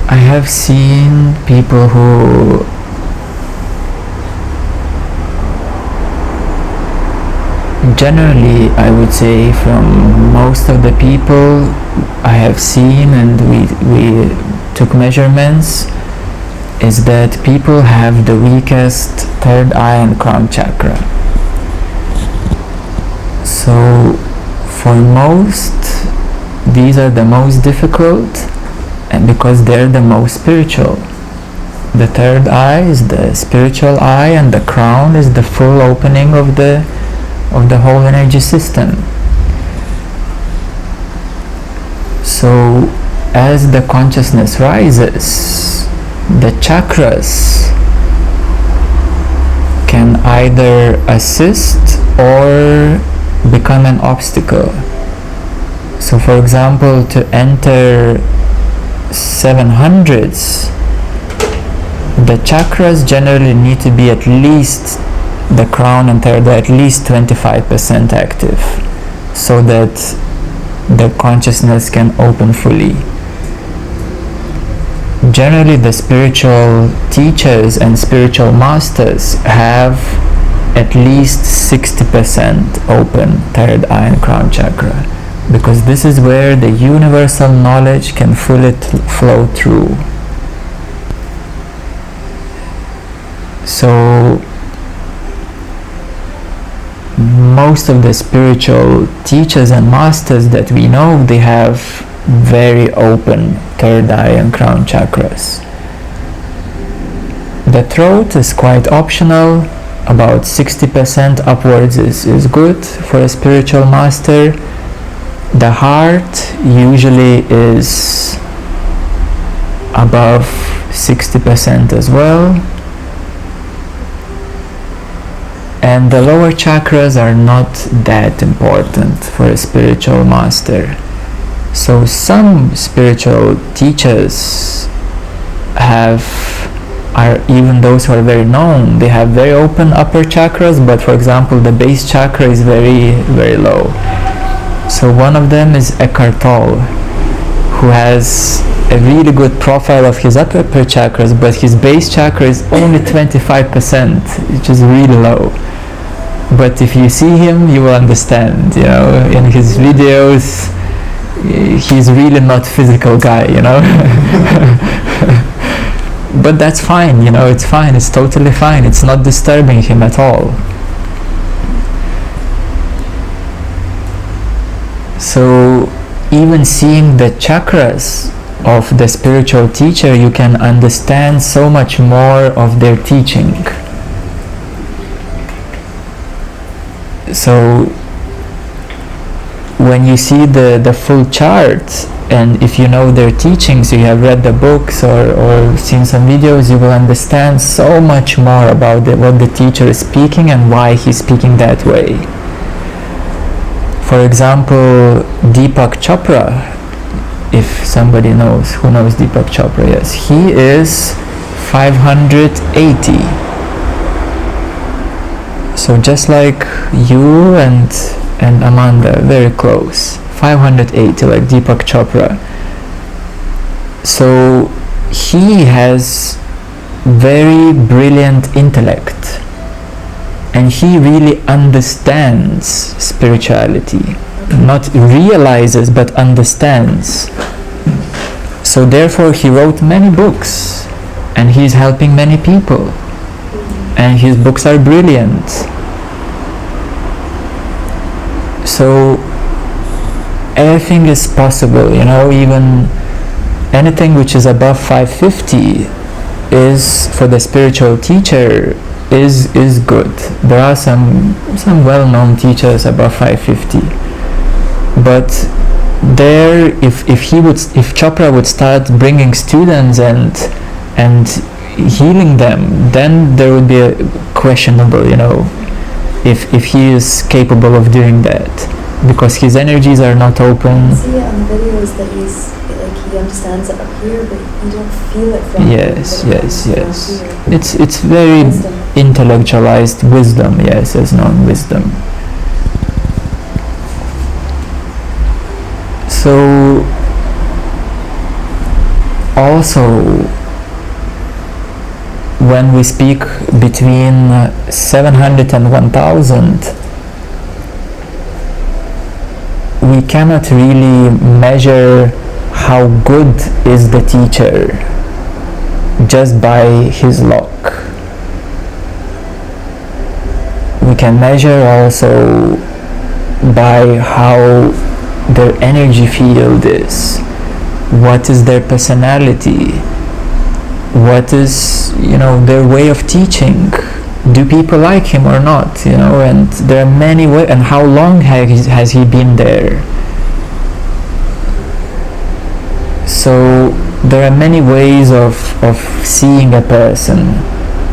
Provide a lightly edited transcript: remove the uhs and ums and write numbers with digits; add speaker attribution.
Speaker 1: I have seen people who generally, I would say, from most of the people I have seen and we took measurements, is that people have the weakest third eye and crown chakra. So for most, these are the most difficult, and because they're the most spiritual. The third eye is the spiritual eye, and the crown is the full opening of the whole energy system. So as the consciousness rises, the chakras can either assist or become an obstacle. So for example, to enter 700s, the chakras generally need to be at least, the crown and third eye, at least 25% active, so that the consciousness can open fully. Generally, the spiritual teachers and spiritual masters have at least 60% open third eye and crown chakra, because this is where the universal knowledge can fully flow through. So most of the spiritual teachers and masters that we know, they have very open third eye and crown chakras. The throat is quite optional. About 60% upwards is good for a spiritual master. The heart usually is above 60% as well. And the lower chakras are not that important for a spiritual master. So some spiritual teachers are even those who are very known, they have very open upper chakras, but for example the base chakra is very, very low. So one of them is Eckhart Tolle, who has a really good profile of his upper chakras, but his base chakra is only 25%, which is really low. But if you see him, you will understand, in his videos, he's really not physical guy, But that's fine, it's fine, it's totally fine, it's not disturbing him at all. So even seeing the chakras of the spiritual teacher, you can understand so much more of their teaching. So when you see the full chart, and if you know their teachings, you have read the books or seen some videos, you will understand so much more about what the teacher is speaking and why he's speaking that way. For example, Deepak Chopra, if somebody knows, who knows Deepak Chopra? Yes, he is 580. So just like you and Amanda, very close. 580, like Deepak Chopra. So he has very brilliant intellect, and he really understands spirituality. Not realizes, but understands. So therefore he wrote many books, and he's helping many people, and his books are brilliant. So everything is possible, even anything which is above 550 is, for the spiritual teacher, is good. There are some well-known teachers above 550, but there, if Chopra would start bringing students and healing them, then there would be a questionable, if he is capable of doing that, because his energies are not open.
Speaker 2: See on the videos that he understands it up here, but you don't feel it from
Speaker 1: yes. It's very wisdom. Intellectualized wisdom, yes, as non-wisdom. So also, when we speak between 700 and 1000, we cannot really measure how good is the teacher just by his luck. We can measure also by how their energy field is, what is their personality, what is, their way of teaching. Do people like him or not? And there are many ways. And how long has he been there? So there are many ways of seeing a person.